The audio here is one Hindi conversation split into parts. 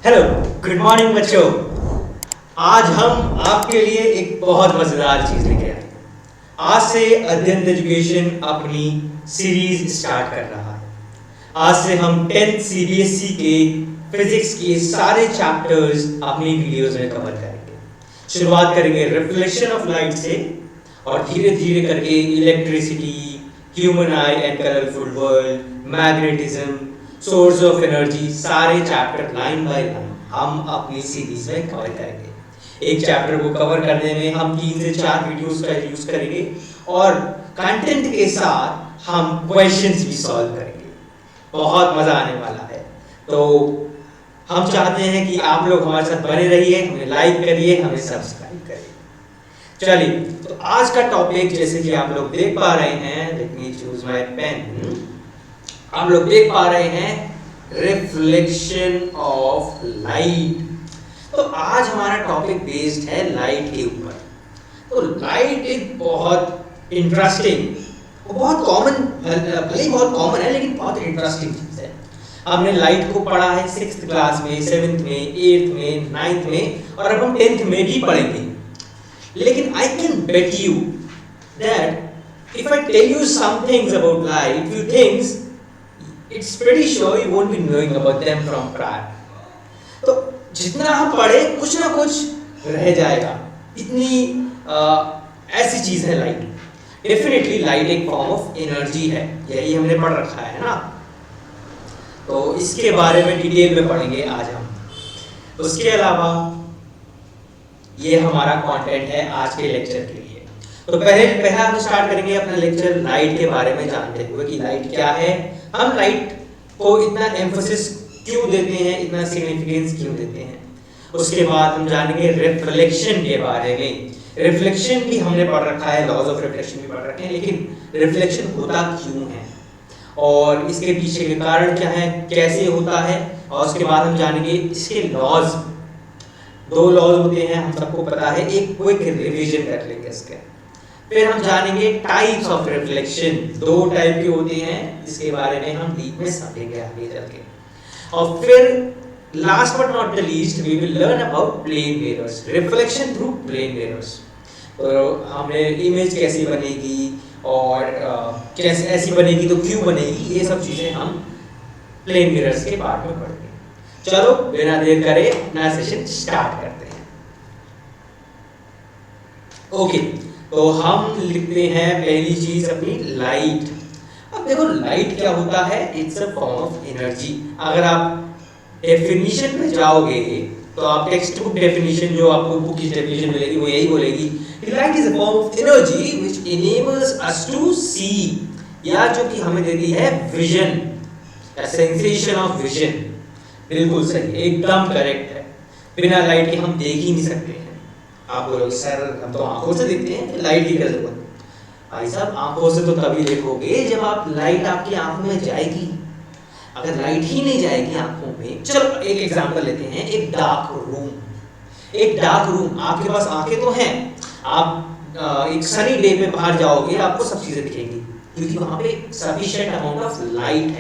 हेलो, गुड मॉर्निंग बच्चों। आज हम आपके लिए एक बहुत मजेदार चीज लेके आए हैं। आज से अध्ययन एजुकेशन अपनी सीरीज स्टार्ट कर रहा है। आज से हम 10th सीबीएसई के फिजिक्स के सारे चैप्टर्स अपनी वीडियोस में कवर करेंगे। शुरुआत करेंगे रिफ्लेक्शन ऑफ लाइट से और धीरे धीरे करके electricity, human I and colourful world, magnetism, source of energy, सारे चैप्टर लाइन बाय लाइन हम अपनी सीरीज में कवर करेंगे। एक चैप्टर को कवर करने में हम 3 से 4 वीडियोस का यूज करेंगे और कंटेंट के साथ हम क्वेश्चंस भी सॉल्व करेंगे। बहुत मजा आने वाला है। तो हम चाहते हैं कि आप लोग हमारे साथ बने रहिए, हमें लाइक करिए, हमें सब्सक्राइब करिए। चलिए, तो आज का टॉपिक जैसे कि आप लोग देख पा रहे हैं, let me choose my pen. आप लोग देख पा रहे हैं रिफ्लेक्शन ऑफ लाइट। तो आज हमारा टॉपिक बेस्ड है लाइट के ऊपर। तो लाइट एक बहुत इंटरेस्टिंग, बहुत कॉमन, भले ही बहुत कॉमन है लेकिन बहुत इंटरेस्टिंग चीज है। हमने लाइट को पढ़ा है 6th क्लास में, 7th में, 8th में, 9th में और अब हम 10th में भी पढ़ेंगे। लेकिन I can bet you that if I tell you some things about light, few things, it's pretty sure you won't be knowing about them from prior. तो जितना हम पढ़े कुछ ना कुछ रह जाएगा। इतनी ऐसी चीज है लाइट। डेफिनेटली लाइट एक फॉर्म ऑफ एनर्जी है, यही हमने पढ़ रखा है ना। तो इसके बारे में डिटेल में पढ़ेंगे आज हम। उसके अलावा ये हमारा कंटेंट है आज के लेक्चर के लिए। तो पहला हम स्टार्ट करेंगे अपना लेक्चर लाइट के बारे में जानते हुए कि लाइट क्या है, हम लाइट को इतना एम्फोसिस क्यों देते हैं, इतना सिग्निफिकेंस क्यों देते हैं। उसके बाद हम जानेंगे रिफ्लेक्शन के बारे में। रिफ्लेक्शन भी हमने पढ़ रखा है, लॉज ऑफ रिफ्लेक्शन भी पढ़ रखे हैं, लेकिन रिफ्लेक्शन होता क्यों है और इसके पीछे के कारण क्या है, कैसे होता है। और उसके बाद हम जानेंगे इसके लॉज। 2 लॉज होते हैं, हम सबको पता है। एक क्विक रिवीजन कर लेंगे इसके। फिर हम जानेंगे टाइप्स ऑफ रिफ्लेक्शन। 2 टाइप के होते हैं, इसके बारे में हम डीप में समझेंगे आगे चल के। और फिर last but not the least we will learn about plane mirrors, reflection through plane mirrors. तो हमने इमेज कैसी बनेगी और कैसे ऐसी बनेगी तो क्यों बनेगी, ये सब चीजें हम प्लेन मिरर्स के पार्ट में पढ़ेंगे। चलो बिना देर करे अपना सेशन स्टार्ट करते हैं। ओके, तो हम लिखते हैं पहली चीज अपनी लाइट। अब देखो लाइट क्या होता है, it's a form of energy. अगर आप डेफिनेशन पे जाओगे तो आप टेक्स्ट बुक डेफिनेशन, जो आपको बुक की डेफिनेशन मिलेगी वो यही बोलेगी कि light is a form of energy which enables us to see, या जो कि हमें देती है vision, a sensation of vision. बिल्कुल सही, एकदम करेक्ट है। बिना लाइट के हम देख ही नहीं सकते हैं। आप बोलोगे सर हम तो आंखों से देखते हैं, फिर लाइट की क्या जरूरत। भाई साहब आंखों से तो तभी देखोगे जब आप लाइट आपकी आंखों में जाएगी। अगर लाइट ही नहीं जाएगी आंखों में, चलो एक एग्जांपल लेते हैं, एक डार्क रूम। एक डार्क रूम, आपके पास आंखें तो हैं, आप एक सनी डे पे बाहर जाओगे आपको सब चीजें दिखेंगी क्योंकि वहां पे सफिशिएंट अमाउंट ऑफ लाइट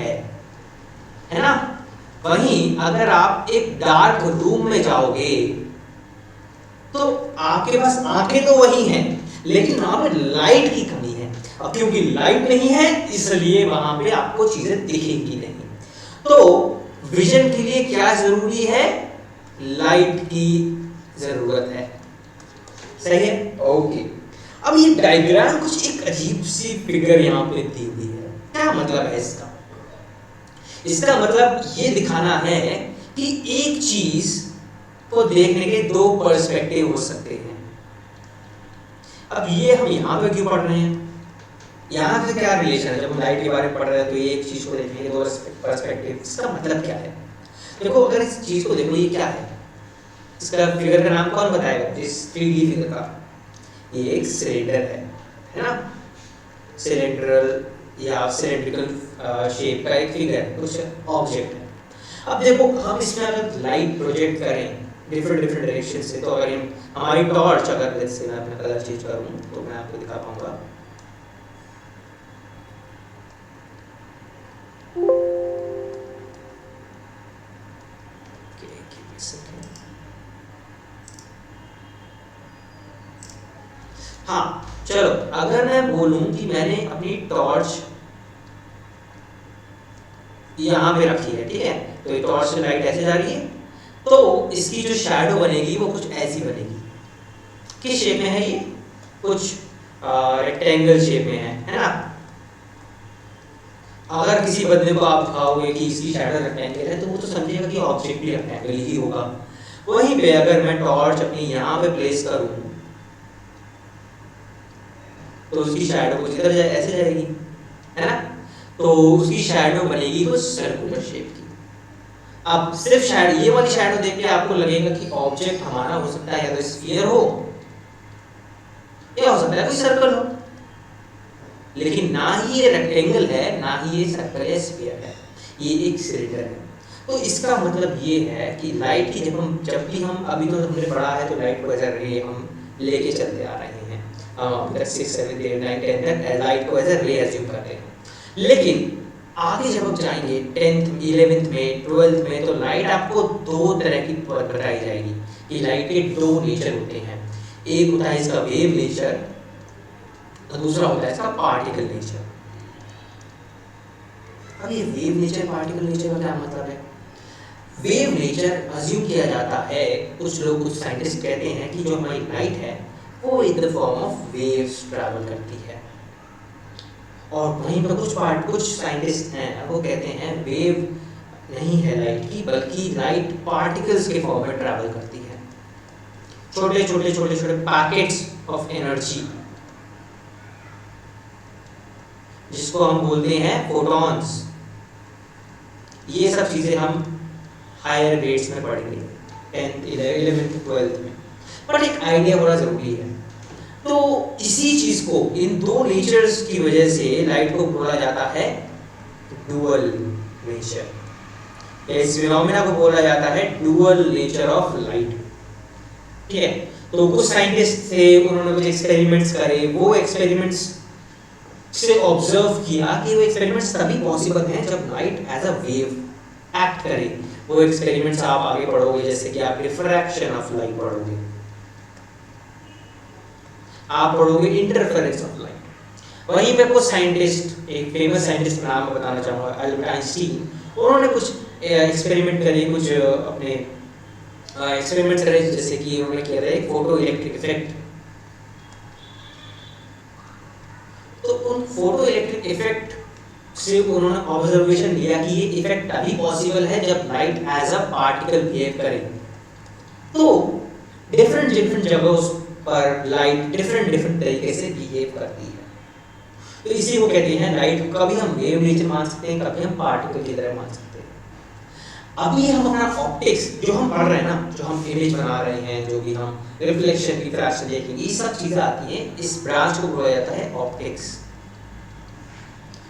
है ना। वहीं अगर आप एक डार्क रूम में जाओगे तो आपके पास आंखें तो वही हैं लेकिन वहां पे लाइट की कमी है। अब क्योंकि लाइट नहीं है इसलिए वहां पे आपको चीजें दिखेंगी नहीं। तो विजन के लिए क्या जरूरी है, लाइट की जरूरत है। सही है, ओके। अब ये डायग्राम कुछ एक अजीब सी फिगर यहाँ पे दी हुई है। क्या मतलब है इसका? इसका मतलब ये दिखाना है कि एक चीज को देखने के 2 पर्सपेक्टिव हो सकते हैं। अब ये हम यहाँ पे क्यों पढ़ रहे हैं, यहाँ से क्या रिलेशन है? जब हम लाइट के बारे में पढ़ रहे हैं तो ये एक चीज को देखने के 2 पर्सपेक्टिव, इसका मतलब क्या है? देखो अगर इस चीज को देखो, ये क्या है, इसका फिगर का नाम कौन बताएगा? इस 3D फिगर का, ये एक सिलेंडर है ना, सिलेंड्रल या सिलेंड्रिकल शेप का एक फिगर, कुछ ऑब्जेक्ट है। अब देखो हम इसमें अगर लाइट प्रोजेक्ट करें डिफरेंट डायरेक्शन से, तो अगर हमारी टॉर्च, अगर जैसे मैं अपना कलर चेंज करूं तो मैं आपको दिखा पाऊंगा। हाँ चलो, अगर मैं बोलूं कि मैंने अपनी टॉर्च यहाँ पे रखी है, ठीक है, तो ये टॉर्च से लाइट ऐसे जा रही है, तो इसकी जो शैडो बनेगी वो कुछ ऐसी बनेगी। किस शेप में है ये? कुछ रेक्टेंगल शेप में है ना। अगर किसी बंदे को आप दिखाओगे कि इसकी शैडो रेक्टेंगल है तो वो तो समझेगा कि ऑब्जेक्ट भी रेक्टेंगल ही होगा। वहीं पे अगर मैं टॉर्च अपनी यहाँ पे प्लेस करूँ तो उसकी शैडो कुछ इधर ऐसे जाएगी, है ना, तो उसकी शैडो बनेगी कुछ सर्कुलर शेप की। अब सिर्फ शैडो, ये वाली शैडो देख के आपको लगेगा कि ऑब्जेक्ट हमारा हो सकता है या तो स्फीयर हो या हो सकता है कोई सर्कल हो, लेकिन ना ही ये रेक्टेंगल है ना ही ये सर्कल या स्फीयर है, ये एक सिलेंडर है। तो इसका मतलब ये है कि लाइट की जब भी हम अभी तो हमने पढ़ा है तो लाइट को एज अ रे हम लेके चलते आ रहे हैं, 6 7 8 9 10 तक लाइट को एज अ रे एज्यूम करते हैं। लेकिन आगे जब हम जाएंगे 10th 11th में 12th में तो लाइट आपको दो तरह की बताई जाएगी कि लाइट के दो नेचर होते हैं। एक होता है इसका वेव नेचर और दूसरा होता है इसका पार्टिकल नेचर। अब ये वेव नेचर पार्टिकल नेचर का क्या मतलब है? वेव नेचर अज्यूम किया जाता है, कुछ लोग कुछ साइंटिस्ट कहते हैं कि जो हमारी लाइट है वो in the form of waves travel करती है, और वहीं पर कुछ साइंटिस्ट हैं वो कहते हैं वेव नहीं है लाइट की, बल्कि लाइट पार्टिकल्स के फॉर्म में ट्रैवल करती है, छोटे छोटे पैकेट्स ऑफ एनर्जी जिसको हम बोलते हैं फोटॉन्स। ये सब चीजें हम हायर ग्रेड्स में पढ़ेंगे 10th 11th 12th में, बट एक आइडिया होना जरूरी है। तो इसी चीज को, इन दो नेचर्स की वजह से लाइट को बोला जाता है डुअल नेचर। इस फिनोमेना को बोला जाता है डुअल नेचर ऑफ लाइट, ठीक है। तो कुछ साइंटिस्ट थे, उन्होंने कुछ एक्सपेरिमेंट्स करे, वो एक्सपेरिमेंट्स से ऑब्जर्व किया कि वो एक्सपेरिमेंट्स तभी पॉसिबल हैं जब light as a wave act करे। वो एक्सपेरिमेंट्स आप आगे पढ़ोगे, जैसे कि आप रिफ्रैक्शन ऑफ लाइट पढ़ोगे, आप पढ़ोगे इंटरफेरेंस ऑफ लाइट। वहीं पे कुछ साइंटिस्ट, एक फेमस साइंटिस्ट का नाम बताना चाहूँगा, अल्बर्ट आइंस्टीन, उन्होंने कुछ एक्सपेरिमेंट करे, कुछ अपने एक्सपेरिमेंट्स करे, जैसे कि उन्होंने किया था एक फोटो इलेक्ट्रिक इफेक्ट। तो उन फोटो इलेक्ट्रिक इफेक्ट से उन्होंने ऑब्जर्वेशन लिया कि ये इफेक्ट तभी पॉसिबल है जब light as a particle behave करे। तो डिफरेंट जगहों पर लाइट डिफरेंट तरीके से बिहेव करती है। तो इसी को कहते हैं लाइट को कभी हम वेव नेचर मान सकते हैं, कभी हम पार्टिकल की तरह मान सकते हैं। अभी हम अपना ऑप्टिक्स जो हम पढ़ रहे हैं ना, जो हम इमेज बना रहे हैं, जो भी हम रिफ्लेक्शन रिफ्रैक्शन देखेंगे, ये सब चीजें आती हैं, इस ब्रांच को बोला जाता है ऑप्टिक्स।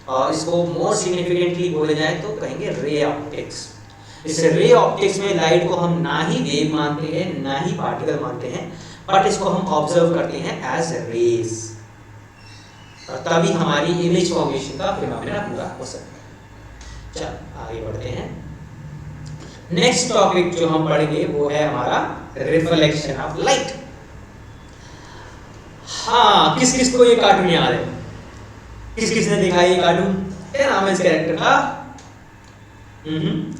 और इसको मोर सिग्निफिकेंटली बोले जाए तो कहेंगे रे ऑप्टिक्स। इस रे ऑप्टिक्स में लाइट को हम ना ही वेव मानते हैं ना ही पार्टिकल मानते हैं, बट इसको हम ऑब्जर्व करते हैं एज रेज, और तभी हमारी इमेज फॉर्मेशन का फिनोमेना पूरा हो सकता है। चल आगे बढ़ते हैं। नेक्स्ट टॉपिक जो हम पढ़ेंगे वो है हमारा रिफ्लेक्शन ऑफ लाइट। हाँ, किस किस को ये कार्टून याद है? किस किसने देखा ये कार्टून? क्या नाम है इस कैरेक्टर का?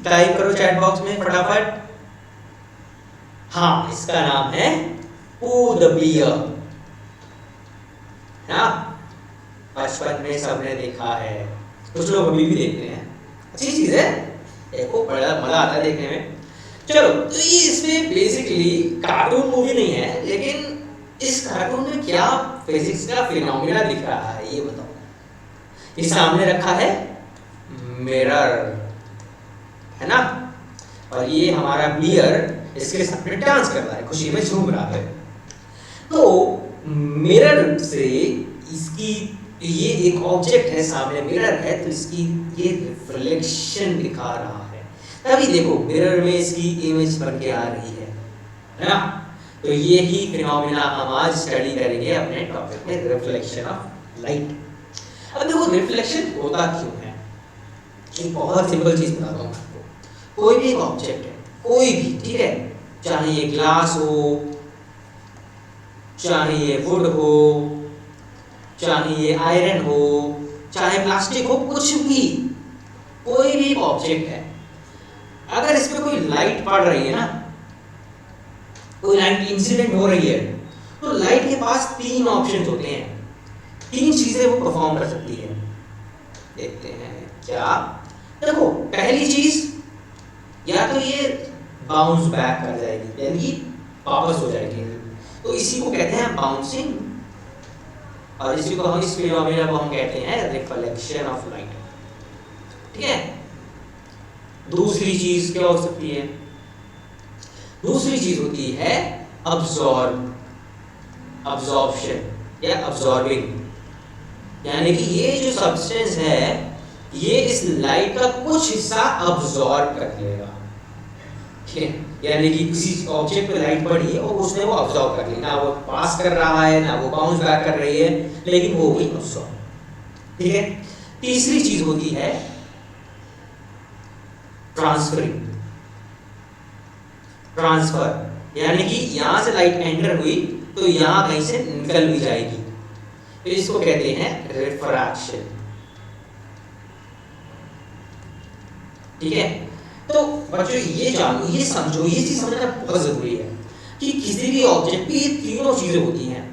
टाइप करो चैट बॉक्स में फटाफट। हाँ, इसका नाम है पू द बियर। हाँ, बचपन में सबने देखा है, कुछ लोग अभी भी देखते हैं, अच्छी चीज है, देखो बड़ा मजा आता है देखने में। चलो, तो ये इसमें बेसिकली कार्टून मूवी नहीं है, लेकिन इस कार्टून में क्या फिजिक्स का फिनोमेना दिख रहा है ये बताओ। ये सामने रखा है मिरर, है ना, और ये हमारा बियर इसके सामने डांस कर रहा है, खुशी में झूम रहा है। तो मिरर से इसकी, ये एक ऑब्जेक्ट है, सामने मिरर है, तो इसकी ये रिफ्लेक्शन दिखा रहा है, तभी देखो मिरर में इसकी इमेज बन के आ रही है ना। तो ये ही फिनोमेना हम आज स्टडी करेंगे अपने टॉपिक में, रिफ्लेक्शन ऑफ लाइट। अब देखो रिफ्लेक्शन होता क्यों है, एक बहुत सिंपल चीज बताता हूँ आपको। कोई भी एक ऑब्जेक्ट है, कोई भी, ठीक है, चाहे ये ग्लास हो, चाहे ये वुड हो, चाहे ये आयरन हो, चाहे प्लास्टिक हो, कुछ भी, कोई भी ऑब्जेक्ट है, अगर इस पे कोई लाइट पड़ रही है ना, कोई लाइट इंसिडेंट हो रही है, तो लाइट के पास तीन ऑप्शंस होते हैं, तीन चीजें वो परफॉर्म कर सकती है। देखते हैं क्या। देखो, पहली चीज, या तो ये बाउंस बैक कर जाएगी, यानी कि वापस हो जाएगी, तो इसी को कहते हैं बाउंसिंग, और इसी को हम, इस फिनोमेना को हम कहते हैं रिफ्लेक्शन ऑफ लाइट, ठीक है। दूसरी चीज क्या हो सकती है? दूसरी चीज होती है अब्जॉर्प्शन या अब्जॉर्बिंग, यानी कि ये जो सब्सटेंस है ये इस लाइट का कुछ हिस्सा अब्जॉर्ब कर लेगा, ठीक है, यानी कि किसी ऑब्जेक्ट पे लाइट पड़ी और उसने वो अब्जॉर्ब कर ली, ना वो पास कर रहा है ना वो बाउंस बैक कर रही है, लेकिन वो भी अब्जॉर्ब, ठीक है। तीसरी चीज होती है ट्रांसफर, यानी कि यहां से लाइट एंटर हुई तो यहां कहीं से निकल भी जाएगी, तो इसको कहते हैं रिफ्रैक्शन, ठीक है। तो बच्चों ये जानो, ये समझो, ये चीज समझना बहुत जरूरी है कि किसी भी ऑब्जेक्ट पे ये तीनों चीजें होती हैं,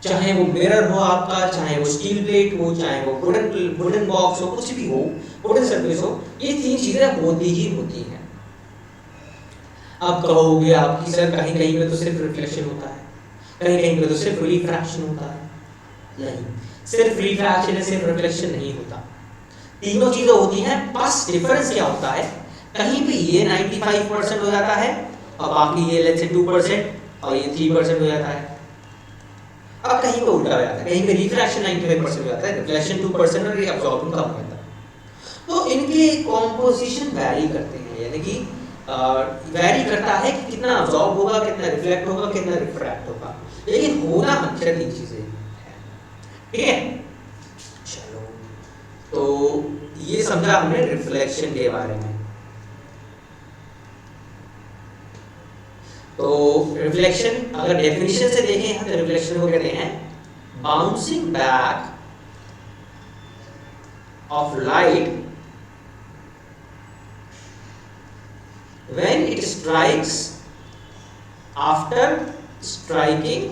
चाहे वो मिरर हो आपका, चाहे वो स्टील प्लेट हो, चाहे वो वुडन बॉक्स हो, कुछ भी हो, वुडन सरफेस हो, ये तीन चीजें होती ही होती हैं। अब कहोगे आप कि सर कहीं कहीं पे तो सिर्फ रिफ्लेक्शन होता है, कहीं कहीं पे तो सिर्फ रिफ्रैक्शन होता है। नहीं, सिर्फ रिफ्रैक्शन सिर्फ रिफ्लेक्शन नहीं होता, तीनों चीजें होती हैं, बस डिफरेंस क्या होता है, कहीं पे ये 95% हो जाता है और बाकी ये लेट्स से 2% और ये 3% हो जाता है। अब कहीं पे उल्टा हो जाता है, कहीं पे रिफ्रैक्शन 95% हो जाता है, रिफ्लेक्शन 2% और ये अब्जॉर्बिंग कम हो जाता है। तो इनके कॉम्पोजिशन वैरी करते हैं, यानी कि वैरी करता है कि कितना अब्जॉर्ब होगा, कितना रिफ्लेक्ट होगा, कितना रिफ्रैक्ट होगा, लेकिन होना मुख्य तीन चीजें हैं, ठीक है। चलो, तो ये समझा हमने रिफ्लेक्शन के बारे में। तो रिफ्लेक्शन अगर डेफिनेशन से देखें तो रिफ्लेक्शन को कहते हैं bouncing back of light when it strikes after striking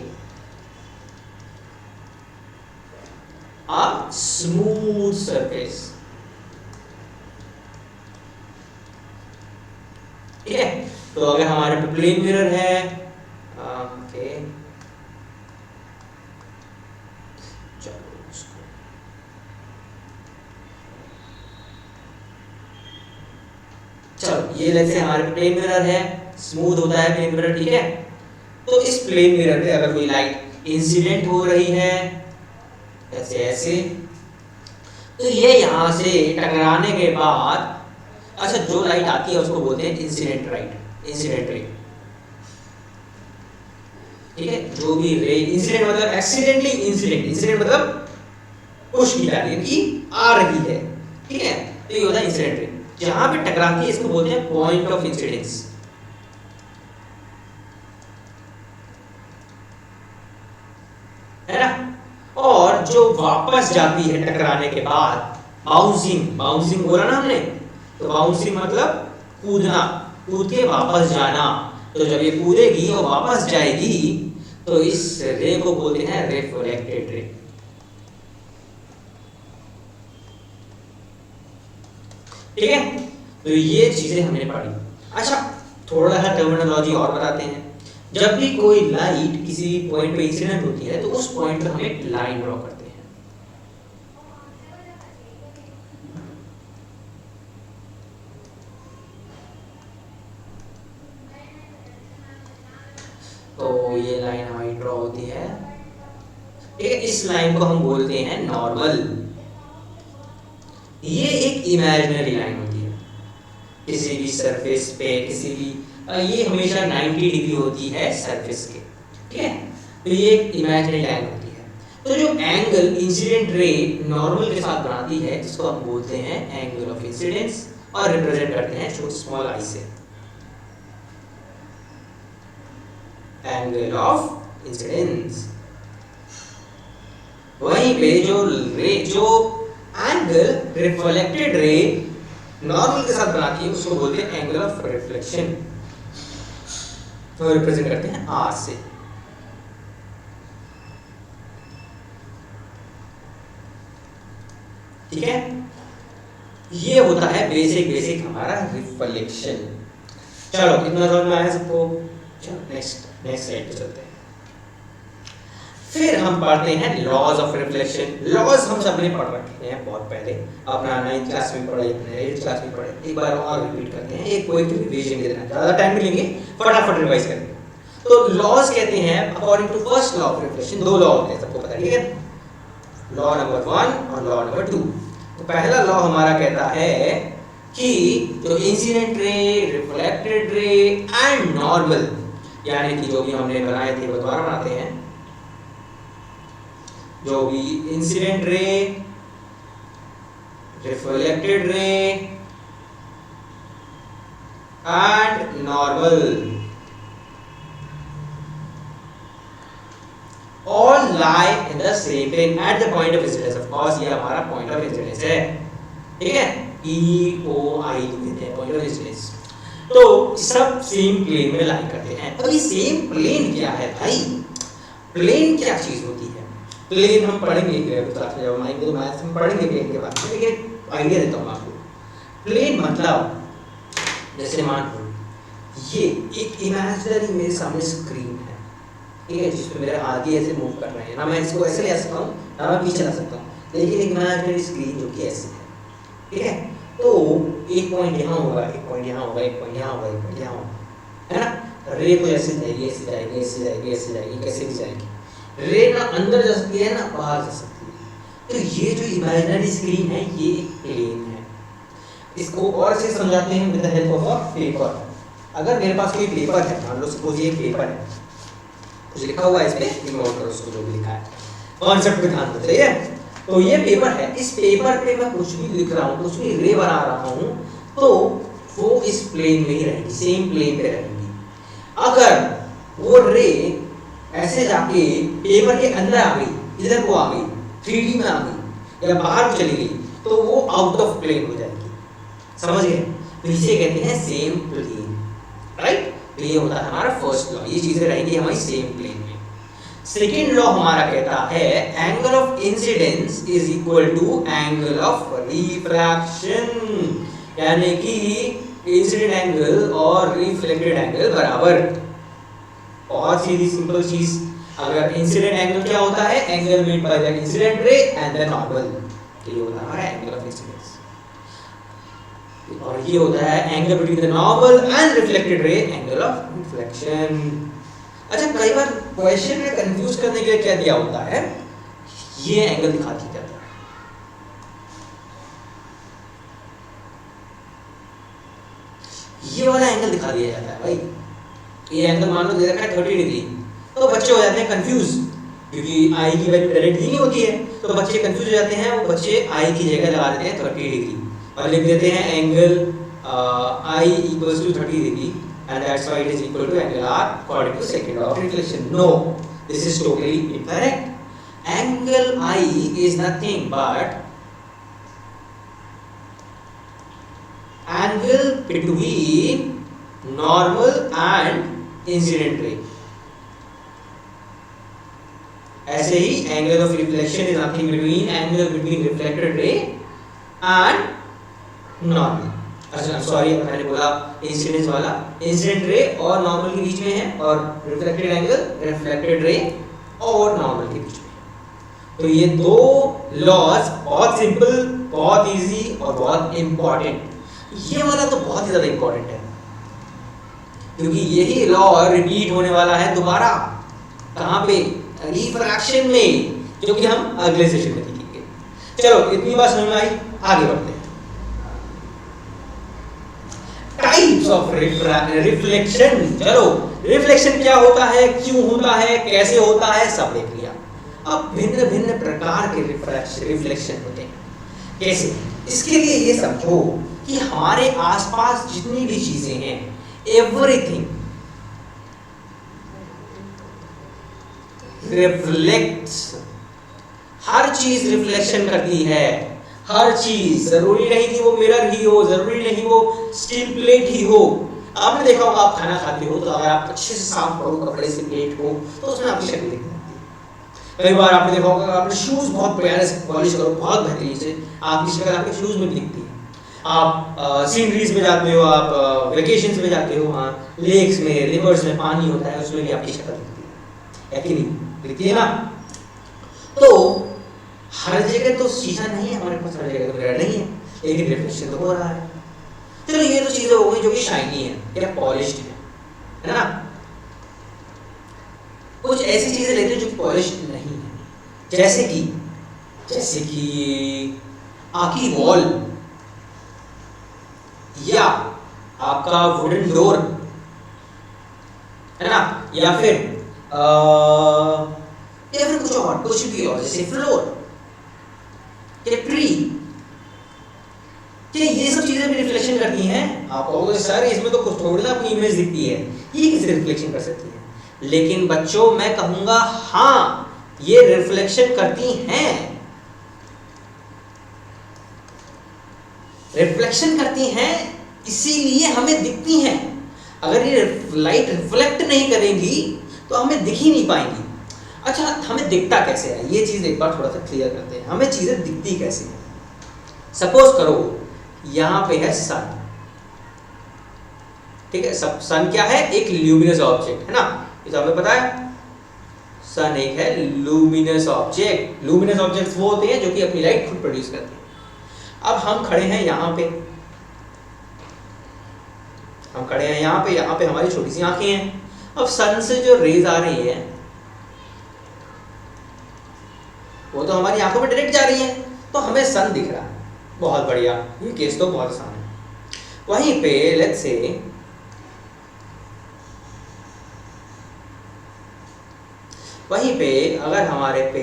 a smooth surface, ठीक है। तो अगर हमारे पे प्लेन मिरर है, ओके, चलो ये जैसे हमारे प्लेन मिरर है, स्मूथ होता है प्लेन मिरर, ठीक है। तो इस प्लेन मिरर पे अगर कोई लाइट इंसिडेंट हो रही है ऐसे ऐसे, तो ये यहां से टकराने के बाद, अच्छा, जो लाइट आती है उसको बोलते हैं इंसिडेंट रे, ठीक है। जो भी रे, इंसिडेंट मतलब एक्सीडेंटली इंसिडेंट मतलब पुश की जा रही है कि आ रही है, ठीक है, तो ये होता है इंसिडेंट रे। जहां पे टकराती है इसको बोलते हैं पॉइंट ऑफ इंसिडेंस, है ना। और जो वापस जाती है टकराने के बाद, बाउंसिंग बोला ना हमने, तो बाउंसिंग मतलब कूदना, कूद के वापस जाना, तो जब ये कूदेगी और वापस जाएगी तो इस रे को बोलते हैं रिफ्लेक्टेड रे, ठीक है। तो ये चीजें हमने पढ़ी। अच्छा, थोड़ा सा टर्मिनोलॉजी और बताते हैं। जब भी कोई लाइट किसी पॉइंट पे इंसिडेंट होती है तो उस पॉइंट पे हम एक लाइन ड्रॉ करते हैं, तो ये लाइन हमारी ड्रॉ होती है, ठीक है। इस लाइन को हम बोलते हैं नॉर्मल। ये एक इमेजिनरी लाइन होती है किसी भी सरफेस पे, किसी भी, ये हमेशा 90 डिग्री होती है सरफेस के, ठीक है। तो ये एक इमेजिनरी लाइन होती है। तो जो एंगल इंसिडेंट रे नॉर्मल के साथ बनाती है इसको हम बोलते हैं एंगल ऑफ इंसिडेंस, और रिप्रेजेंट करते हैं छोटे स्मॉल आई से, एंगल ऑफ इंसिडेंस। वहीं पे जो एंगल रिफ्लेक्टेड रे नॉर्मल के साथ बनाती है उसको बोलते हैं एंगल ऑफ रिफ्लेक्शन, तो रिप्रेजेंट करते हैं आर से। ठीक है, ये होता है बेसिक हमारा रिफ्लेक्शन। चलो इतना समझ में आया सबको? चलो नेक्स्ट स्लाइड पे चलते हैं। फिर हम पढ़ते हैं लॉज ऑफ रिफ्लेक्शन। लॉज हम सबने पढ़ रखे हैं बहुत पहले, अपना 9th क्लास में पढ़े, अपने 8th क्लास में पढ़े। एक बार और रिपीट करते हैं, एक क्विक रिवीजन की तरह, ज्यादा टाइम भी लेंगे, फटाफट रिवाइज करेंगे। तो लॉज कहते हैं according to first law of reflection, दो लॉ होते हैं सबको पता है, ठीक है? लॉ नंबर 1 और लॉ नंबर 2। तो पहला लॉ हमारा कहता है कि जो incident ray, reflected ray and normal, यानी कि जो भी हमने बनाए थे वो दोबारा बनाते हैं, जो भी incident ray, reflected ray and normal all lie in the same plane at the point of incidence। of course ये हमारा point of incidence है, ठीक है? POI कहते हैं, point of incidence। तो सब सेम प्लेन में लाई करते हैं। अब ये सेम प्लेन क्या है भाई? प्लेन क्या चीज होती है? प्लेन हम पढ़ेंगे क्लास में, जब आएंगे तो मैथ्स में पढ़ेंगे प्लेन के बारे में, लेकिन आइडिया देता हूँ आपको। प्लेन मतलब जैसे मान लो ये एक इमेजिनरी मेरे सामने स्क्रीन है, ठीक है, जिसपे मेरे आगे ऐसे मूव कर रहे हैं ना, मैं इसको ऐसे ले सकता हूँ ना, मैं पीछे ला सकता हूँ, लेकिन एक इमेजिनरी स्क्रीन जो कि ऐसी है, ठीक है? तो एक पॉइंट यहाँ होगा, एक पॉइंट यहाँ होगा, एक पॉइंट यहाँ होगा, एक पॉइंट यहाँ होगा, है ना? रे को ऐसे जाएगी, ऐसे जाएगी, ऐसे जाएगी, ऐसे जाएगी, कैसे भी जाएगी। रे ना अंदर जा सकती है ना बाहर जा सकती है। तो ये जो इमेजिनरी स्क्रीन है ये एक प्लेन है। इसको और से समझाते हैं with the help of a paper. अगर मेरे पास कोई पेपर है, मान लो सपोज ये पेपर है, कुछ लिखा हुआ है इस पे, इग्नोर करो उसको जो भी लिखा है, कॉन्सेप्ट पे ध्यान दो, सही है? तो ये पेपर है, इस पेपर पे मैं कुछ भी लिख रहा हूँ, कुछ भी रे बना रहा हूँ, तो वो इस प्लेन में ही रहेगी, सेम प्लेन पे रहेगी। अगर वो रे ऐसे जाके पेपर के अंदर आ गई, इधर को आ गई, 3D में आ गई या बाहर चली गई, तो वो आउट ऑफ प्लेन हो जाएगी। समझ गए? तो इसे कहते हैं सेम प्लेन, राइट? तो ये होता है हमारा फर्स्ट लॉ, ये चीजें रहेंगी हमारी सेम प्लेन में। सेकेंड लॉ हमारा कहता है angle of incidence is equal to angle of refraction, यानी कि इंसिडेंट एंगल और रिफ्लेक्टेड एंगल बराबर। बहुत सीधी सिंपल चीज। अगर इंसिडेंट एंगल क्या होता है? Angle made by the incident ray and the normal, ये होता है हमारा एंगल ऑफ इंसिडेंस। और ये होता है angle between the normal and reflected ray, angle of reflection. अच्छा, कई बार क्वेश्चन में कंफ्यूज करने के लिए क्या दिया होता है, ये एंगल दिखा दिया जाता है, ये वाला एंगल दिखा दिया जाता है भाई। ये एंगल मान लो दे रखा है 30 डिग्री, तो बच्चे हो जाते हैं कंफ्यूज, क्योंकि आई की वैल्यू डायरेक्ट ही नहीं होती है, तो बच्चे कंफ्यूज हो जाते हैं। वो बच्चे आई की जगह लगा देते हैं 30 डिग्री और लिख देते हैं angle I equals to 30 degree and that's why it is equal to angle R according to second law of reflection. No, this is totally incorrect. Angle I is nothing but angle between normal and incident ray. ऐसे ही angle of reflection is nothing between angle between reflected ray and normal. अच्छा सॉरी, मैंने बोला इंसिडेंस वाला, इंसिडेंट रे और नॉर्मल के बीच में है, और रिफ्लेक्टेड एंगल रिफ्लेक्टेड रे और नॉर्मल के बीच में। तो ये दो लॉज बहुत सिंपल, बहुत इजी और बहुत इंपॉर्टेंट। ये वाला तो बहुत ही ज्यादा इंपॉर्टेंट है, क्योंकि यही लॉ रिपीट होने वाला है दोबारा। कहाँ पे? रिफ्रैक्शन में, जो कि हम अगले सेशन में देखेंगे। चलो इतनी बात समझ में आई, आगे बढ़ते हैं। Types of reflection. चलो, रिफ्लेक्शन क्या होता है, क्यों होता है, कैसे होता है, सब देख लिया। अब भिन्न भिन्न प्रकार के रिफ्लेक्शन होते हैं। कैसे? इसके लिए ये समझो कि हमारे आसपास जितनी भी चीजें हैं, एवरीथिंग रिफ्लेक्ट्स, हर चीज रिफ्लेक्शन करती है, हर चीज। जरूरी नहीं कि वो मिरर ही हो, जरूरी नहीं वो स्टील प्लेट ही हो। आपने देखा होगा आप खाना खाते हो तो अगर आप अच्छे से साफ करो कपड़े से प्लेट को तो उसमें आपकी शक्ल दिखती है। कई बार आपने देखा होगा आपने शूज बहुत प्यारे से पॉलिश करो बहुत बेहतरीन से, आपकी शक्ल आपके शूज में भी दिखती है। आप सीनरीज में जाते हो, आप वेकेशंस में जाते हो, वहाँ लेक्स में रिवर्स में पानी होता है उसमें भी आपकी शक्ल दिखती है कि नहीं, दिखती है ना। तो हर जगह तो शीशा नहीं है हमारे पास, हर जगह तो मिरर नहीं है, लेकिन रिफ्लेक्शन तो हो रहा है। चलो ये तो चीजें हो गई जो कि शाइनी है या पॉलिश्ड है ना। कुछ ऐसी चीजें लेते हैं जो कि पॉलिश्ड नहीं है, जैसे कि आपकी वॉल या आपका वुडन डोर है ना, या फिर कुछ और, कुछ भी और, जैसे फ्लोर या ट्री, क्या ये सब चीजें भी रिफ्लेक्शन करती हैं। आप कहोगे सर इसमें तो कुछ थोड़ी ना अपनी इमेज दिखती है, ये कैसे रिफ्लेक्शन कर सकती है। लेकिन बच्चों मैं कहूंगा हाँ ये रिफ्लेक्शन करती हैं, रिफ्लेक्शन करती हैं इसीलिए हमें दिखती हैं। अगर ये लाइट रिफ्लेक्ट नहीं करेंगी तो हमें दिख ही नहीं पाएंगी। अच्छा हमें दिखता कैसे है, ये चीज एक बार थोड़ा सा क्लियर करते हैं, हमें चीजें दिखती कैसे हैं। सपोज करो यहां पे है सन, ठीक है। सब सन क्या है, एक ल्यूमिनस ऑब्जेक्ट है ना, ये तो हमें पता है। सन एक है लूमिनस ऑब्जेक्ट। लूमिनस ऑब्जेक्ट्स वो होते हैं जो कि अपनी लाइट खुद प्रोड्यूस करते हैं। अब हम खड़े हैं यहाँ पे, यहाँ पे हमारी छोटी सी आंखें हैं। अब सन से जो रेज आ रही है वो तो हमारी आंखों में डायरेक्ट जा रही है, तो हमें सन दिख रहा है। बहुत बढ़िया, ये केस तो बहुत आसान है। वहीं पे लेट्स से अगर हमारे पे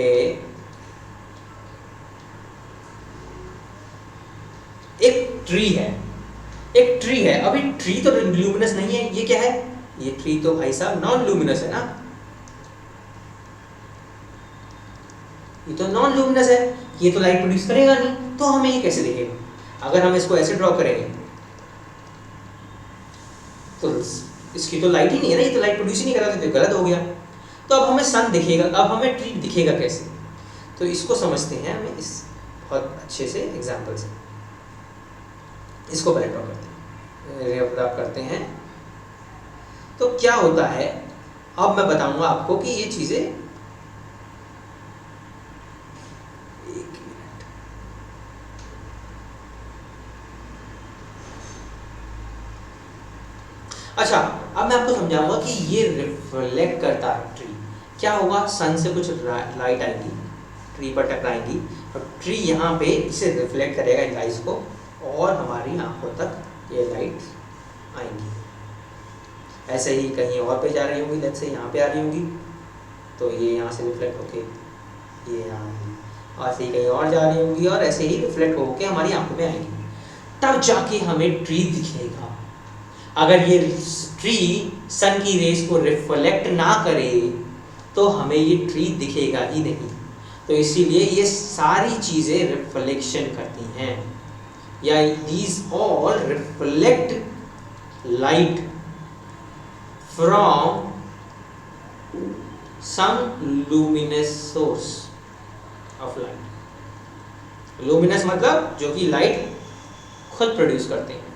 एक ट्री है, अभी ट्री तो ल्यूमिनस नहीं है, ये क्या है, ये ट्री तो भाई साहब नॉन ल्यूमिनस है ना, ये तो नॉन लूमिनस है, ये तो लाइट प्रोड्यूस करेगा नहीं, तो हमें ये कैसे दिखेगा। अगर हम इसको ऐसे ड्रॉ करेंगे तो इसकी तो लाइट ही नहीं है ना, ये तो लाइट प्रोड्यूस ही नहीं कर रहा, तो गलत हो गया। तो अब हमें सन दिखेगा, अब हमें ट्री दिखेगा कैसे, तो इसको समझते हैं हमें इस बहुत अच्छे से एग्जाम्पल से। इसको पहले ड्रॉ करते हैं, तो क्या होता है अब मैं बताऊंगा आपको कि ये चीजें, अच्छा अब मैं आपको समझाऊंगा कि ये रिफ्लेक्ट करता है ट्री। क्या होगा, सन से कुछ लाइट आएगी, ट्री पर टकराएंगी और ट्री यहाँ पे इसे रिफ्लेक्ट करेगा इन लाइट्स को, और हमारी आंखों तक ये लाइट आएंगी। ऐसे ही कहीं और पे जा रही होंगी, लेट्स से यहाँ पे आ रही होंगी, तो ये यहाँ से रिफ्लेक्ट होके ये यहाँ आएंगी, ऐसे ही कहीं और जा रही होंगी और ऐसे ही रिफ्लेक्ट होके हमारी आंखों में आएंगी, तब जाके हमें ट्री दिखेगा। अगर ये ट्री सन की रेस को रिफ्लेक्ट ना करे तो हमें ये ट्री दिखेगा ही नहीं। तो इसीलिए ये सारी चीजें रिफ्लेक्शन करती हैं, या these all reflect light from some luminous source of light. luminous मतलब जो कि लाइट खुद प्रोड्यूस करते हैं,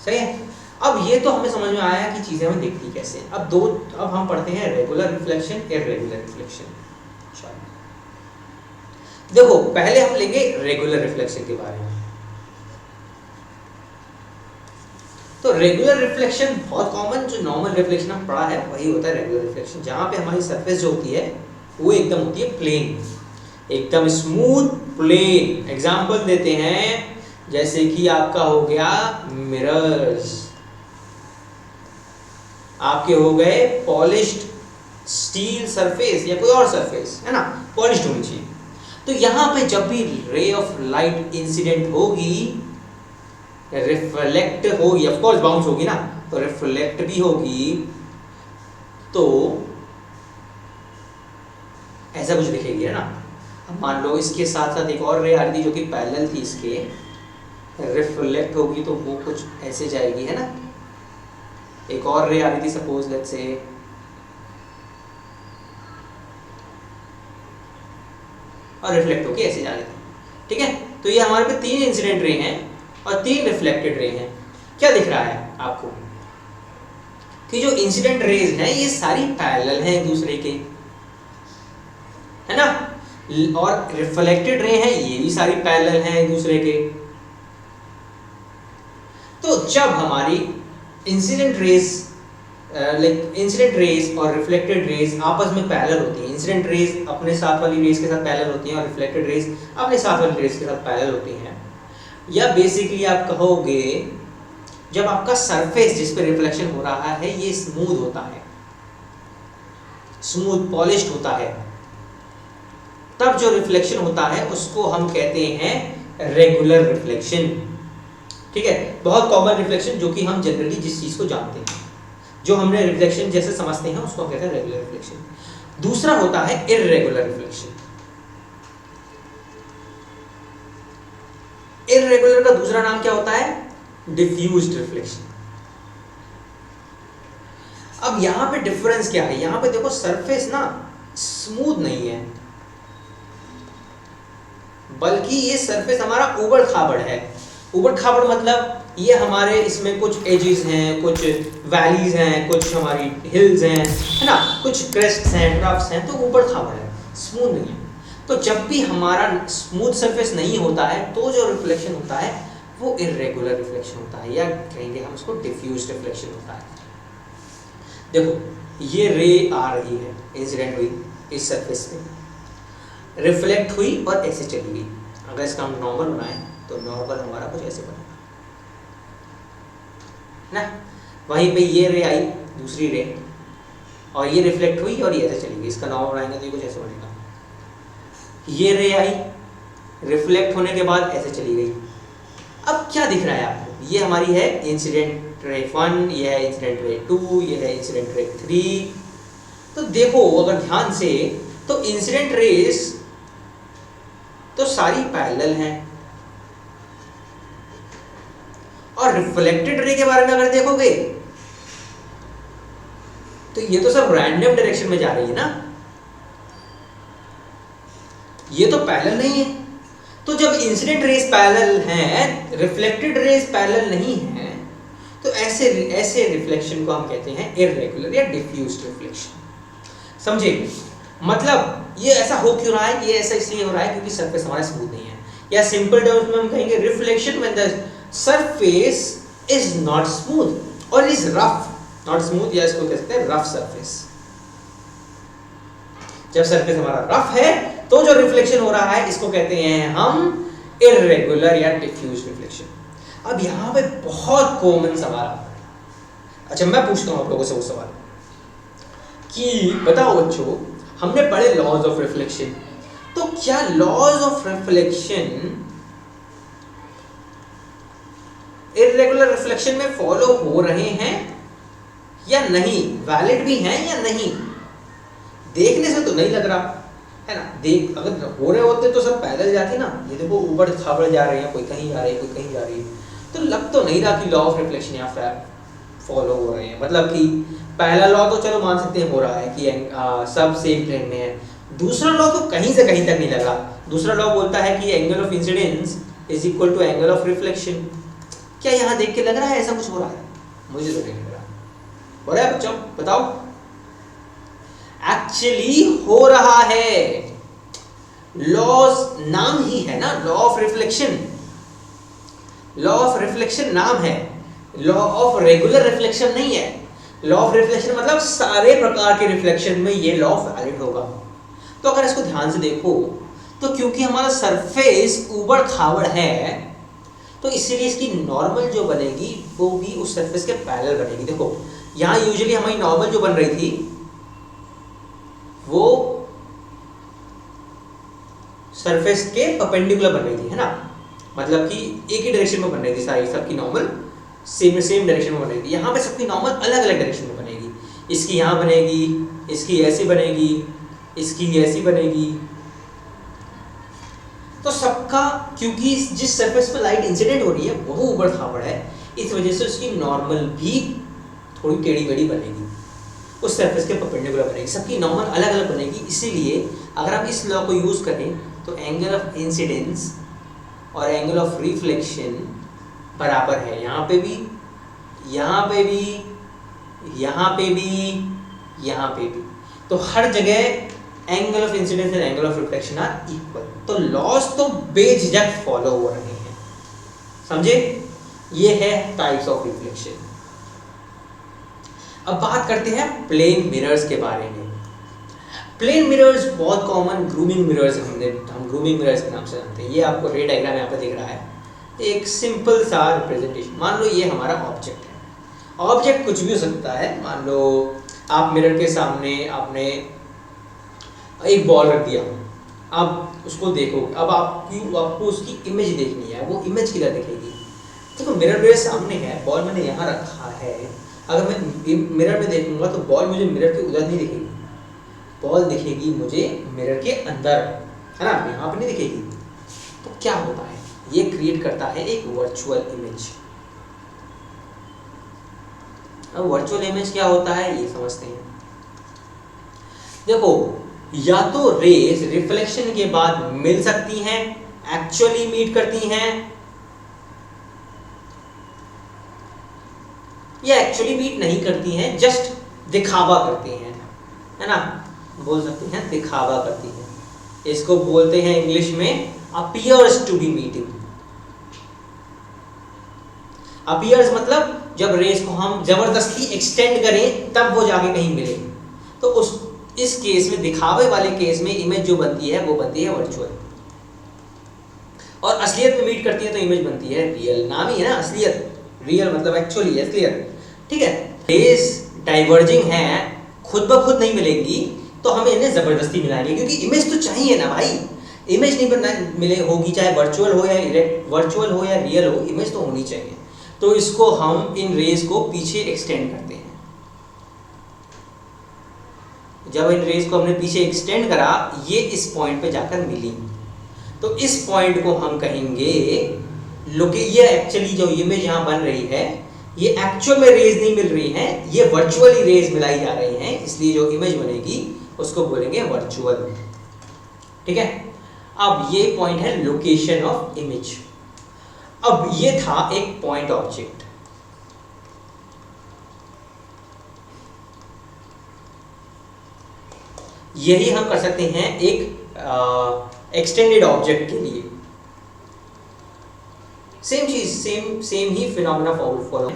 सही है। अब ये तो हमें समझ में आया कि चीजें हमें दिखती कैसे हैं। अब हम पढ़ते हैं रेगुलर रिफ्लेक्शन, इररेगुलर रिफ्लेक्शन। देखो पहले हम लेंगे रेगुलर रिफ्लेक्शन के बारे में। तो रेगुलर रिफ्लेक्शन बहुत कॉमन, जो नॉर्मल रिफ्लेक्शन हम पढ़ा है वही होता है रेगुलर रिफ्लेक्शन, जहां पे हमारी सरफेस जो होती है वो एकदम होती है प्लेन, एकदम स्मूथ प्लेन। एग्जांपल देते हैं जैसे कि आपका हो गया मिरर्स, आपके हो गए पॉलिश्ड स्टील सरफेस या कोई और सरफेस है ना, पॉलिश्ड होनी चाहिए। तो यहाँ पे जब भी रे ऑफ लाइट इंसिडेंट होगी, रिफ्लेक्ट होगी, ऑफ कोर्स बाउंस होगी ना, तो रिफ्लेक्ट भी होगी, तो ऐसा कुछ दिखेगी, है ना। अब मान लो इसके साथ साथ एक और रे आ रही थी जो कि पैरेलल थी इसके, रिफ्लेक्ट होगी तो वो कुछ ऐसे जाएगी, है ना। एक और रे आ रही थी सपोज लेट्स से, और रिफ्लेक्ट होके ऐसे जा रही थी, ठीक है। तो ये हमारे पे 3 इंसिडेंट रे हैं और 3 रिफ्लेक्टेड रे हैं। क्या दिख रहा है आपको कि जो इंसिडेंट रेज हैं ये सारी पैरेलल हैं एक दूसरे के, है ना, और रिफ्लेक्टेड रे हैं ये भी सारी पैरेलल हैं एक दूसरे के। तो जब हमारी इंसिडेंट रेज इंसिडेंट रेज और रिफ्लेक्टेड रेज आपस में पैरेलल होती हैं, इंसिडेंट रेज अपने साथ वाली रेज के साथ पैरेलल होती हैं और रिफ्लेक्टेड रेज अपने साथ वाली रेज के साथ पैरेलल होती हैं, या बेसिकली आप कहोगे जब आपका सरफेस जिस पे रिफ्लेक्शन हो रहा है ये स्मूथ होता है, स्मूथ पॉलिश्ड होता है, तब जो रिफ्लेक्शन होता है उसको हम कहते हैं रेगुलर रिफ्लेक्शन, ठीक है। बहुत कॉमन रिफ्लेक्शन जो कि हम जनरली जिस चीज को जानते हैं, जो हमने रिफ्लेक्शन जैसे समझते हैं उसको कहते हैं रेगुलर रिफ्लेक्शन। दूसरा होता है इररेगुलर रिफ्लेक्शन। इररेगुलर का दूसरा नाम क्या होता है? Diffused reflection. अब यहां पे डिफरेंस क्या है? यहां पे देखो सरफेस ना स्मूथ नहीं है, बल्कि ये सरफेस हमारा उबड़ खाबड़ है। उबड़ खाबड़ मतलब ये हमारे इसमें कुछ एजेस हैं, कुछ वैलीज हैं, कुछ हमारी हिल्स हैं, है ना, कुछ क्रेस्ट्स हैं, ट्रफ्स हैं, तो ऊबड़ खाबड़ है, स्मूथ नहीं है। तो जब भी हमारा स्मूथ सरफेस नहीं होता है तो जो रिफ्लेक्शन होता है वो इररेगुलर रिफ्लेक्शन होता है, या कहेंगे हम उसको डिफ्यूज्ड रिफ्लेक्शन होता है। देखो ये रे आ रही है, इंसिडेंट हुई इस सरफेस पे, रिफ्लेक्ट हुई और ऐसे चली गई। अगर इसका हम नॉर्मल बनाएं तो नॉर्मल हमारा कुछ ऐसे बनेगा ना। वहीं पे ये रे आई, दूसरी रे, और ये रिफ्लेक्ट हुई और ये ऐसे चली गई। इसका नॉर्मल बनाएंगे तो ये कुछ ऐसे बनेगा। ये रे आई, रिफ्लेक्ट होने के बाद ऐसे चली गई। अब क्या दिख रहा है आपको? ये हमारी है इंसिडेंट रे 1, ये है इंसिडेंट रे 2, ये है इंसिडेंट रे 3। तो देखो अगर ध्यान से तो इंसिडेंट रेस तो सारी पैरेलल हैं, और रिफ्लेक्टेड रे के बारे में अगर देखोगे तो ये तो सब रैंडम डायरेक्शन में जा रही है ना, ये तो पैरेलल नहीं है। तो जब इंसिडेंट रेस पैरेलल हैं, रिफ्लेक्टेड रेस पैरेलल नहीं है, तो ऐसे ऐसे रिफ्लेक्शन को हम कहते हैं इररेगुलर या डिफ्यूज्ड रिफ्लेक्शन। समझे? मतलब ये ऐसा हो क्यों रहा है? ये ऐसा इसलिए हो रहा है क्योंकि सरफेस हमारा स्मूथ नहीं है, या सिंपल टर्म्स में हम कहेंगे reflection when the surface is not smooth और इज रफ, नॉट स्मूथ, या इसको कह सकते हैं रफ सरफेस। जब सरफेस हमारा रफ है तो जो रिफ्लेक्शन हो रहा है इसको कहते हैं हम इररेगुलर या डिफ्यूज रिफ्लेक्शन। अब यहां पे बहुत कॉमन सवाल आता है। अच्छा मैं पूछता हूं आप लोगों से वो सवाल कि बताओ बच्चों, हमने पढ़े लॉज ऑफ रिफ्लेक्शन, तो क्या laws of reflection irregular reflection में फॉलो हो रहे हैं या नहीं, वैलिड भी हैं या नहीं? देखने से तो नहीं लग रहा है ना। देख अगर हो रहे होते तो सब पैदल जाते ना। ये देखो ऊबड़ खाबड़ जा रहे हैं, कोई कहीं जा रही है, कोई कहीं जा रही है, तो लग तो नहीं रहा कि लॉ ऑफ रिफ्लेक्शन यहाँ फॉलो हो रहे हैं। मतलब कि पहला लॉ तो चलो मान सकते हैं हो रहा है कि सब सेम प्लेन में है, दूसरा लॉ तो कहीं से कहीं तक नहीं लगा। दूसरा लॉ बोलता है कि angle of incidence is equal to angle of reflection. क्या यहाँ देख के लग रहा है ऐसा कुछ हो रहा है? मुझे तो नहीं लग रहा। हो रहा है बच्चों? बताओ। एक्चुअली हो रहा है। लॉज नाम ही है ना, law of reflection. Law of reflection नाम है, लॉ ऑफ रेगुलर रिफ्लेक्शन नहीं है। लॉ ऑफ रिफ्लेक्शन मतलब सारे प्रकार के रिफ्लेक्शन में ये लॉ वैलिड होगा। तो अगर इसको ध्यान से देखो तो क्योंकि हमारा सरफेस ऊबड़ खाबड़ है तो इसीलिए इसकी नॉर्मल जो बनेगी वो भी उस सरफेस के पैरेलल बनेगी। देखो यहाँ यूजुअली हमारी नॉर्मल जो बन रही थी वो सरफेस के परपेंडिकुलर बन रही थी, है ना। मतलब कि एक ही डायरेक्शन में बन रही थी, सारी सबकी नॉर्मल सेम डायरेक्शन में बन रही थी। यहाँ पे सबकी नॉर्मल अलग अलग डायरेक्शन में बनेगी। इसकी यहाँ बनेगी, इसकी ऐसी बनेगी, इसकी ऐसी बनेगी। तो सबका, क्योंकि जिस सरफेस पर लाइट इंसिडेंट हो रही है वो ऊबड़ खाबड़ है, इस वजह से उसकी नॉर्मल भी थोड़ी टेढ़ी मेढ़ी बनेगी, उस सरफेस के परपेंडिकुलर बनेगी, सबकी नॉर्मल अलग अलग बनेगी। इसीलिए अगर हम इस लॉ को यूज़ करें तो एंगल ऑफ इंसिडेंस और एंगल ऑफ रिफ्लेक्शन बराबर है, यहाँ पे भी, यहाँ पे भी, यहाँ पे भी, यहाँ पे भी। तो हर जगह angle of incidence and angle of reflection are equal. तो लॉस तो बेझिझक फॉलो हो रहे हैं, समझे? ये है टाइप्स ऑफ रिफ्लेक्शन। अब बात करते हैं प्लेन मिरर्स के बारे में। प्लेन मिरर्स बहुत कॉमन ग्रूमिंग मिरर्स हम ग्रूमिंग मिरर्स के नाम से जानते हैं। ये आपको रे डायग्राम यहाँ पे दिख रहा है, एक सिंपल सा रिप्रेजेंटेशन। मान लो ये हमारा ऑब्जेक्ट है, ऑब्जेक्ट कुछ भी हो सकता है। मान लो आप मिरर के सामने आपने एक बॉल रख दिया, आप उसको देखो, अब आपको उसकी इमेज देखनी है, वो इमेज किधर दिखेगी? देखो मिरर मेरे सामने है, बॉल मैंने यहाँ रखा है, अगर मैं मिरर में देखूंगा तो बॉल मुझे मिरर के उधर नहीं दिखेगी, बॉल दिखेगी मुझे मिरर के अंदर, है ना, यहाँ पे नहीं दिखेगी। तो क्या होता है, ये क्रिएट करता है एक वर्चुअल इमेज। अब वर्चुअल इमेज क्या होता है ये समझते हैं। देखो, या तो रेज रिफ्लेक्शन के बाद मिल सकती हैं, एक्चुअली मीट करती हैं, या एक्चुअली मीट नहीं करती हैं, जस्ट दिखावा करती हैं, है ना, बोल सकते हैं दिखावा करती हैं। इसको बोलते हैं इंग्लिश में appears to be meeting। appears मतलब जब रेस को हम जबरदस्ती एक्सटेंड करें तब वो जाके कहीं मिले। तो इस केस में, दिखावे वाले केस में इमेज जो बनती है वो बनती है वर्चुअल, और असलियत में मीट करती है तो इमेज बनती है रियल। नाम ही है ना असलियत, रियल मतलब एक्चुअली असलियत, ठीक है। रेस डाइवर्जिंग है, खुद ब खुद नहीं मिलेंगी तो हम इन्हें जबरदस्ती मिलाएंगे, क्योंकि इमेज तो चाहिए ना भाई। इमेज नहीं बनना मिले होगी, चाहे वर्चुअल हो या रियल हो, इमेज तो होनी चाहिए। तो इसको हम इन रेस को पीछे एक्सटेंड करते हैं। जब इन रेस को हमने पीछे एक्सटेंड करा, ये इस पॉइंट पे जाकर मिली, तो इस पॉइंट को हम कहेंगे ये एक्चुअली जो इमेज यहाँ बन रही है, ये एक्चुअल में रेज नहीं मिल रही हैं, ये वर्चुअली रेज मिलाई जा रही हैं, इसलिए जो इमेज बनेगी उसको बोलेंगे वर्चुअल, ठीक है। अब ये पॉइंट है लोकेशन ऑफ इमेज। अब ये था एक पॉइंट ऑब्जेक्ट, यही हम कर सकते हैं एक एक्सटेंडेड ऑब्जेक्ट के लिए। सेम चीज, same he phenomena follow.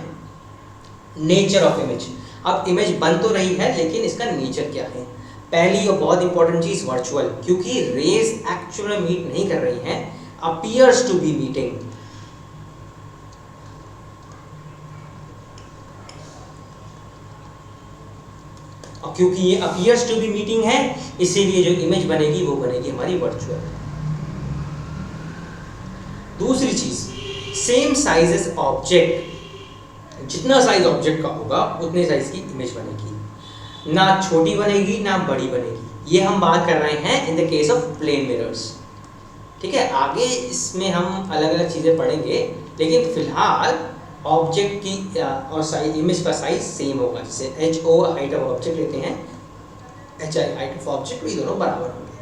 Nature of image, अब इमेज बन तो रही है लेकिन इसका नेचर क्या है? पहली और बहुत इंपॉर्टेंट चीज वर्चुअल, क्योंकि रेज एक्चुअल में मीट नहीं कर रही हैं, अपीयर्स टू बी मीटिंग। और क्योंकि ये अपीयर्स टू बी मीटिंग है, इसीलिए जो इमेज बनेगी वो बनेगी हमारी वर्चुअल। दूसरी चीज, सेम साइज एज ऑब्जेक्ट, जितना साइज ऑब्जेक्ट का होगा उतने साइज की इमेज बनेगी, ना छोटी बनेगी ना बड़ी बनेगी। ये हम बात कर रहे हैं in the case of plane mirrors, ठीक है। आगे इसमें हम अलग अलग चीजें पढ़ेंगे, लेकिन फिलहाल ऑब्जेक्ट की और साइज, इमेज का साइज सेम होगा। जैसे H O height of object लेते हैं, H I height of object, ये दोनों बराबर होंगे।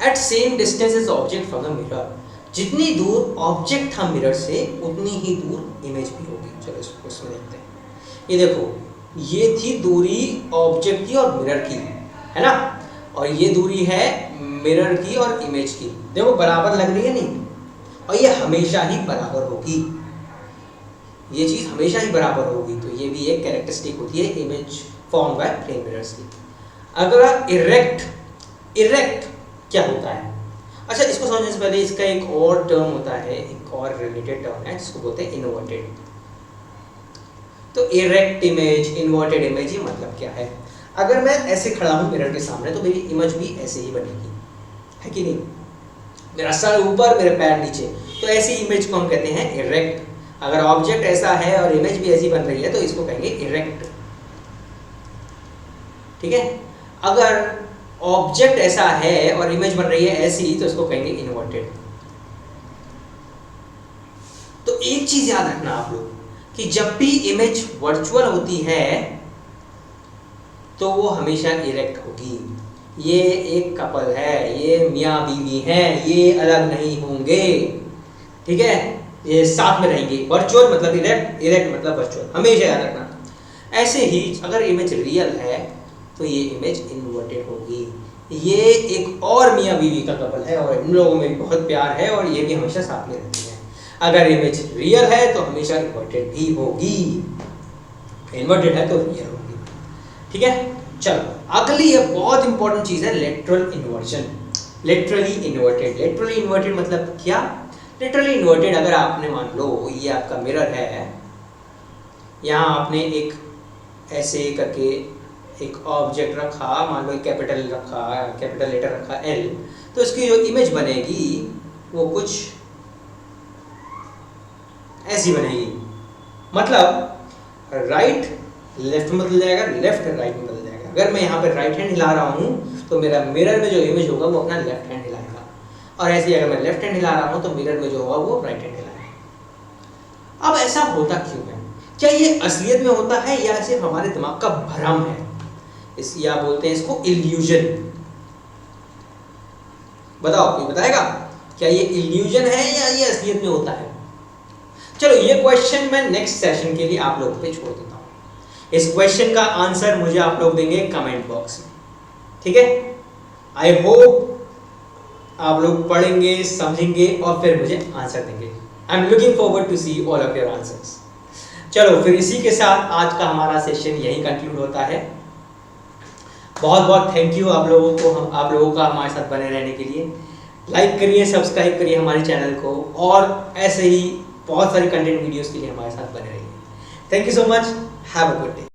At same distance is object from the mirror, जितनी दूर ऑब्जेक्ट था मिरर से उतनी ही दूर इमेज भी होगी। चलो इसको इसमें देखते हैं। ये देखो, ये थी दूरी ऑब्जेक्ट की और मिरर की, है ना, और ये दूरी है मिरर की और इमेज की। देखो बराबर लग रही है नहीं, और ये हमेशा ही बराबर होगी, ये चीज हमेशा ही बराबर होगी। तो ये भी एक कैरेक्टरिस्टिक होती है image form by plane mirrors की। अगर इरेक्ट क्या होता है? अच्छा, इसको समझने से पहले इसका एक और टर्म होता है, एक और रिलेटेड टर्म है जिसको बोलते हैं इन्वर्टेड। तो इरेक्ट इमेज, इन्वर्टेड इमेज, ये मतलब क्या है? अगर मैं ऐसे खड़ा हूँ मिरर के सामने तो मेरी इमेज भी ऐसे ही बनेगी, है कि नहीं? मेरा सर ऊपर, मेरे पैर नीचे, तो ऐसी इमेज को हम कहते हैं इरेक्ट। अगर ऑब्जेक्ट ऐसा है और इमेज भी ऐसी बन रही है तो इसको कहेंगे इरेक्ट, ठीक है। अगर ऑब्जेक्ट ऐसा है और इमेज बन रही है ऐसी, तो इसको कहेंगे इन्वर्टेड। तो एक चीज याद रखना आप लोग कि जब भी इमेज वर्चुअल होती है तो वो हमेशा इरेक्ट होगी। ये एक कपल है, ये मियाँ बीवी हैं, ये अलग नहीं होंगे, ठीक है, ये साथ में रहेंगे। वर्चुअल मतलब इरेक्ट, इरेक्ट मतलब वर्चुअल, हमेशा याद रखना। ऐसे ही अगर इमेज रियल है तो ये इमेज इन्वर्टेड होगी। ये एक और मियाँ बीवी का कपल है और इन लोगों में भी बहुत प्यार है और ये भी हमेशा साथ में रहते हैं। अगर इमेज रियल है तो हमेशा इन्वर्टेड भी होगी, इन्वर्टेड है तो रियल होगी, ठीक है। चलो अगली ये बहुत इंपॉर्टेंट चीज है, lateral inversion. Literally inverted, literally inverted मतलब क्या? लिटरली इन्वर्टेड, अगर आपने मान लो ये आपका मिरर है, यहाँ आपने एक ऐसे करके एक ऑब्जेक्ट रखा, मान लो कैपिटल रखा, कैपिटल लेटर रखा L, तो इसकी जो इमेज बनेगी वो कुछ ऐसी बनेगी। मतलब राइट लेफ्ट में बदल जाएगा, लेफ्ट राइट में बदल जाएगा। अगर मैं यहाँ पे राइट हैंड हिला रहा हूँ तो मेरा मिरर में जो इमेज होगा वो अपना लेफ्ट हैंड हिलाएगा, और ऐसे ही अगर मैं लेफ्ट हैंड हिला रहा हूँ तो मिरर में जो होगा वो राइट हैंड हिलाएगा। अब ऐसा होता क्यों है? क्या ये असलियत में होता है या सिर्फ हमारे दिमाग का भ्रम है? या बोलते हैं इसको इल्यूजन। बताओ, कोई बताएगा क्या ये इल्यूजन है या ये असलियत में होता है? चलो ये क्वेश्चन मैं नेक्स्ट सेशन के लिए आप लोगों पे छोड़ देता हूँ। इस क्वेश्चन का आंसर मुझे आप लोग देंगे कमेंट बॉक्स में, ठीक है। आई होप आप लोग पढ़ेंगे, समझेंगे और फिर मुझे आंसर देंगे। I am looking forward to see all of your answers. चलो फिर इसी के साथ आज का हमारा सेशन यही कंक्लूड होता है। बहुत बहुत थैंक यू आप लोगों को, आप लोगों का हमारे साथ बने रहने के लिए। लाइक करिए, सब्सक्राइब करिए हमारे चैनल को, और ऐसे ही बहुत सारी कंटेंट वीडियोस के लिए हमारे साथ बने रहिए। Thank you so much, have a good day.